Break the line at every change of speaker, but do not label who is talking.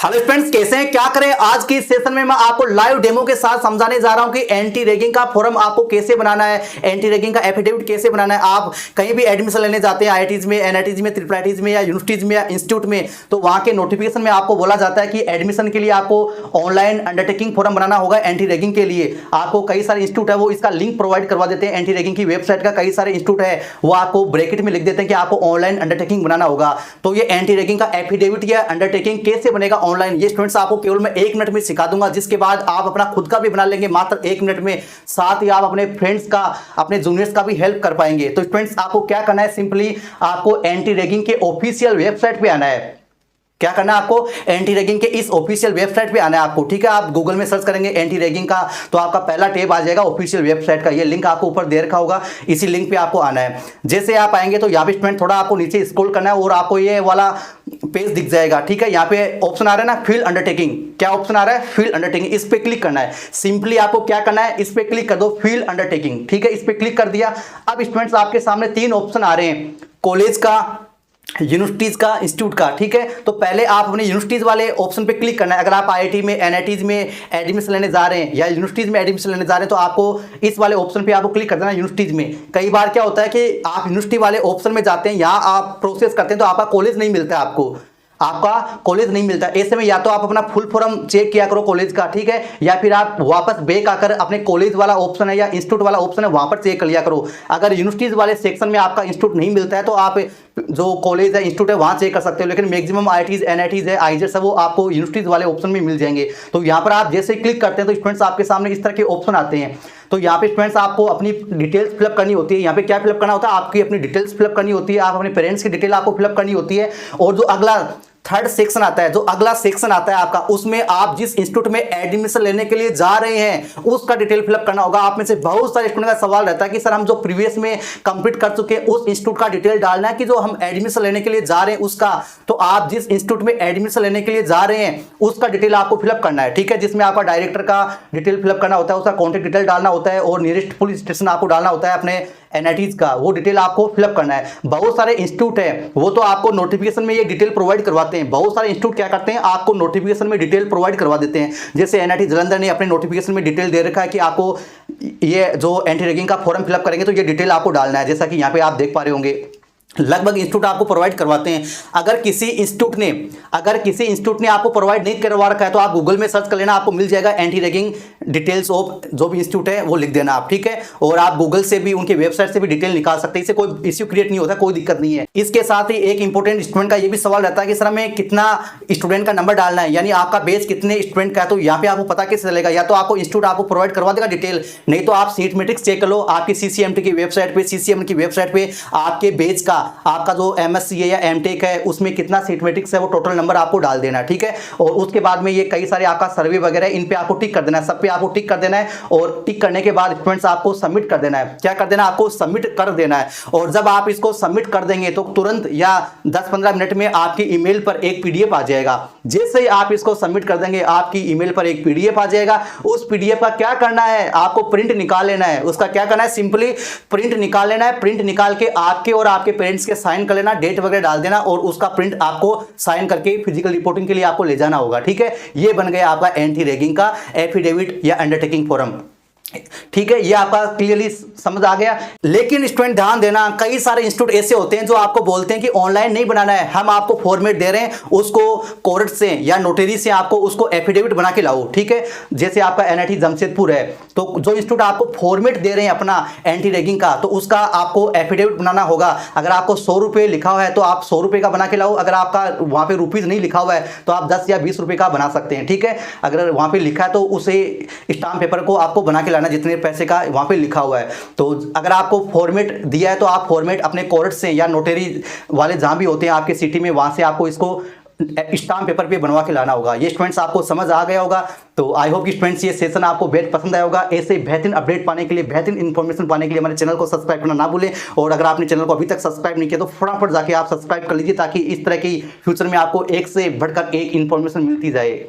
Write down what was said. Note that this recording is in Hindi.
हेलो फ्रेंड्स, कैसे हैं? क्या करें? आज की इस सेशन में मैं आपको लाइव डेमो के साथ समझाने जा रहा हूं कि एंटी रैगिंग का फॉर्म आपको कैसे बनाना है, एंटी रैगिंग का एफिडेविट कैसे बनाना है। आप कहीं भी एडमिशन लेने जाते हैं, आईआईटीज में, एनआईटीज में, ट्रिपल आईटीज में या यूनिवर्सिटीज में या इंस्टीट्यूट में, तो वहां के नोटिफिकेशन में आपको बोला जाता है कि एडमिशन के लिए आपको ऑनलाइन अंडरटेकिंग फॉर्म बनाना होगा। एंटी रैगिंग के लिए आपको कई सारे इंस्टीट्यूट है वो इसका लिंक प्रोवाइड करवा देते हैं। एंटी रैगिंग की वेबसाइट का कई सारे इंस्टीट्यूट है वो आपको ब्रैकेट में लिख देते हैं कि आपको ऑनलाइन अंडरटेकिंग बनाना होगा। तो ये एंटी रैगिंग का एफिडेविट या अंडरटेकिंग कैसे बनेगा ऑनलाइन, ये स्टूडेंट्स आपको केवल मैं 1 मिनट में सिखा दूंगा, जिसके बाद आप अपना खुद का भी बना लेंगे मात्र 1 मिनट में। साथ ही आप अपने फ्रेंड्स का, अपने जूनियर्स का भी हेल्प कर पाएंगे। तो स्टूडेंट्स आपको क्या करना है, सिंपली आपको एंटी रैगिंग के ऑफिशियल वेबसाइट पे आना है। क्या करना है आपको? एंटी रैगिंग के इस ऑफिशियल वेबसाइट पे आना है आपको। ठीक है, आप गूगल में सर्च करेंगे एंटी रैगिंग का तो आपका पहला टैब आ जाएगा ऑफिशियल वेबसाइट का। ये लिंक आपको ऊपर दे रखा होगा, इसी लिंक पे आपको आना है। जैसे आप आएंगे तो यहाँ पे स्टूडेंट थोड़ा आपको नीचे स्क्रॉल करना है और आपको ये वाला पेज दिख जाएगा। ठीक है, यहाँ पे ऑप्शन आ रहा है ना, फील्ड अंडरटेकिंग। क्या ऑप्शन आ रहा है? Field undertaking. इस पे क्लिक करना है। सिंपली आपको क्या करना है, इस पे क्लिक कर दो, फील्ड अंडरटेकिंग। ठीक है, इस पे क्लिक कर दिया। अब स्टूडेंट्स आपके सामने 3 ऑप्शन आ रहे हैं, कॉलेज का, यूनिवर्सिटीज का, इंस्टीट्यूट का। ठीक है, तो पहले आप अपने यूनिवर्सिटीज वाले ऑप्शन पे क्लिक करना है। अगर आप आईआईटी में, एनआईटीज में एडमिशन लेने जा रहे हैं या यूनिवर्सिटीज में एडमिशन लेने जा रहे हैं तो आपको इस वाले ऑप्शन पे आपको क्लिक कर देना यूनिवर्सिटीज में। कई बार क्या होता है कि आप यूनिवर्सिटी वाले ऑप्शन में जाते हैं, यहाँ आप प्रोसेस करते हैं तो आपका कॉलेज नहीं मिलता है, आपका कॉलेज नहीं मिलता। ऐसे में या तो आप अपना फुल फॉर्म चेक किया करो कॉलेज का, ठीक है, या फिर आप वापस बैक आकर अपने कॉलेज वाला ऑप्शन है या इंस्टीट्यूट वाला ऑप्शन है वहां पर चेक कर लिया करो। अगर यूनिवर्सिटीज वाले सेक्शन में आपका इंस्टीट्यूट नहीं मिलता है तो आप जो कॉलेज है, इंस्टीट्यूट है, वहां चेक कर सकते हो। लेकिन मैक्सिमम आईआईटीज, एनआईटीज है, आईजेस है, वो आपको यूनिवर्सिटीज वाले ऑप्शन में मिल जाएंगे। तो यहाँ पर आप जैसे क्लिक करते हैं तो स्टूडेंट्स आपके सामने इस तरह के ऑप्शन आते हैं। तो यहाँ पे स्टूडेंट्स आपको अपनी डिटेल्स फिलअप करनी होती है। यहाँ पे क्या फिलअप करना होता है, आपकी अपनी डिटेल्स फिलअप करनी होती है, आप अपने पेरेंट्स की डिटेल आपको फिलअप करनी होती है। और जो अगला थर्ड सेक्शन आता है, जो अगला सेक्शन आता है आपका, उसमें आप जिस इंस्टीट्यूट में एडमिशन लेने के लिए जा रहे हैं उसका डिटेल फिलअप करना होगा। आप में से बहुत सारे स्टूडेंट का सवाल रहता है कि सर हम जो प्रीवियस में कंप्लीट कर चुके हैं उस इंस्टीट्यूट का डिटेल डालना है कि जो हम एडमिशन लेने के लिए जा रहे हैं उसका। तो आप जिस इंस्टीट्यूट में एडमिशन लेने के लिए जा रहे हैं उसका डिटेल आपको फिलअप करना है। ठीक है, जिसमें आपका डायरेक्टर का डिटेल फिलअप करना होता है, उसका कॉन्टेक्ट डिटेल डालना होता है और नियरेस्ट पुलिस स्टेशन आपको डालना होता है, अपने एनआईटीज का वो डिटेल आपको फिलअप करना है। बहुत सारे इंस्टीट्यूट है वो तो आपको नोटिफिकेशन में ये डिटेल प्रोवाइड करवाते हैं। बहुत सारे इंस्टीट्यूट क्या करते हैं, आपको नोटिफिकेशन में डिटेल प्रोवाइड करवा देते हैं। जैसे एनआईटी जालंधर ने अपने नोटिफिकेशन में डिटेल दे रखा है कि आपको ये जो एंटी रैगिंग का फॉर्म फिलअप करेंगे तो ये डिटेल आपको डालना है। जैसा कि यहाँ पे आप देख पा रहे होंगे, लगभग इंस्टीट्यूट आपको प्रोवाइड करवाते हैं। अगर किसी इंस्टीट्यूट ने आपको प्रोवाइड नहीं करवा रखा है तो आप गूगल में सर्च कर लेना, आपको मिल जाएगा एंटी रैगिंग डिटेल्स ऑफ जो भी इंस्टीट्यूट है वो लिख देना आप। ठीक है, और आप गूगल से भी, उनकी वेबसाइट से भी डिटेल निकाल सकते हैं। इससे कोई इश्यू क्रिएट नहीं होता, कोई दिक्कत नहीं है। इसके साथ ही एक इंपॉर्टेंट स्टूडेंट का ये भी सवाल रहता है कि सर हमें कितना स्टूडेंट का नंबर डालना है, यानी आपका बेच कितने स्टूडेंट का है। तो यहाँ पे आपको पता कैसे चलेगा? या तो आपको इंस्टीट्यूट आपको प्रोवाइड करवा देगा डिटेल, नहीं तो आप सीट मैट्रिक्स चेक कर लो आपकी सीसीएमटी की वेबसाइट पे, सीसीएम की वेबसाइट पे आपके बेच का, आपका जो एमएससी है या एमटेक है उसमें कितना सीट मैट्रिक्स है वो टोटल नंबर आपको डाल देना है। ठीक है, और उसके बाद में ये कई सारे आपका सर्वे वगैरह इन पे आपको टिक कर देना है, सब पे आपको टिक कर देना है। और टिक करने के बाद स्टूडेंट्स आपको सबमिट कर देना है। क्या कर देना है? आपको सबमिट कर देना है। और जब आप इसको सबमिट कर देंगे तो तुरंत या 10-15 मिनट में आपकी ईमेल पर एक पीडीएफ आ जाएगा। जैसे ही आप इसको सबमिट कर देंगे आपकी ईमेल पर एक पीडीएफ आ जाएगा। उस पीडीएफ का क्या करना है, आपको प्रिंट निकाल लेना है। उसका क्या करना है, सिंपली प्रिंट निकाल लेना है। प्रिंट निकाल के आपके और आपके पेरेंट्स के साइन कर लेना, डेट वगैरह डाल देना और उसका प्रिंट आपको साइन करके फिजिकल रिपोर्टिंग के लिए आपको ले जाना होगा। ठीक है, ये बन गया आपका एंटी रैगिंग का एफिडेविट या अंडरटेकिंग फॉर्म। ठीक है, ये आपका क्लियरली समझ आ गया। लेकिन स्टूडेंट ध्यान देना, कई सारे इंस्टीट्यूट ऐसे होते हैं जो आपको बोलते हैं कि ऑनलाइन नहीं बनाना है, हम आपको फॉर्मेट दे रहे हैं, उसको कोर्ट से या नोटरी से आपको उसको एफिडेविट बना के लाओ। ठीक है, जैसे आपका एनआईटी जमशेदपुर है तो जो इंस्टीट्यूट आपको फॉर्मेट दे रहे हैं अपना एंटी रैगिंग का, तो उसका आपको एफिडेविट बनाना होगा। अगर आपको 100 रुपये लिखा हुआ है तो आप 100 रुपये का बना के लाओ। अगर आपका वहां पे रुपीज नहीं लिखा हुआ है तो आप 10 या 20 रुपये का बना सकते हैं। ठीक है, अगर वहां पे लिखा है तो उसे स्टाम्प पेपर को आपको बना के लाना जितने पैसे का वहां पे लिखा हुआ है। तो अगर आपको फॉर्मेट दिया है तो आप फॉर्मेट अपने कोर्ट से या नोटरी वाले जहां भी होते हैं आपके सिटी में, वहां से आपको इसको स्टाम्प पेपर पे बनवा के लाना होगा। ये स्टूडेंट्स आपको समझ आ गया होगा। तो आई होप कि स्टूडेंट्स ये सेशन आपको बेहद पसंद आया होगा। ऐसे बेहतरीन अपडेट पाने के लिए, बेहतरीन इन्फॉर्मेशन पाने के लिए हमारे चैनल को सब्सक्राइब करना ना भूलें। और अगर आपने चैनल को अभी तक सब्सक्राइब नहीं किया तो फटाफट जाके आप सब्सक्राइब कर लीजिए, ताकि इस तरह की फ्यूचर में आपको एक से बढ़कर एक इन्फॉर्मेशन मिलती जाए।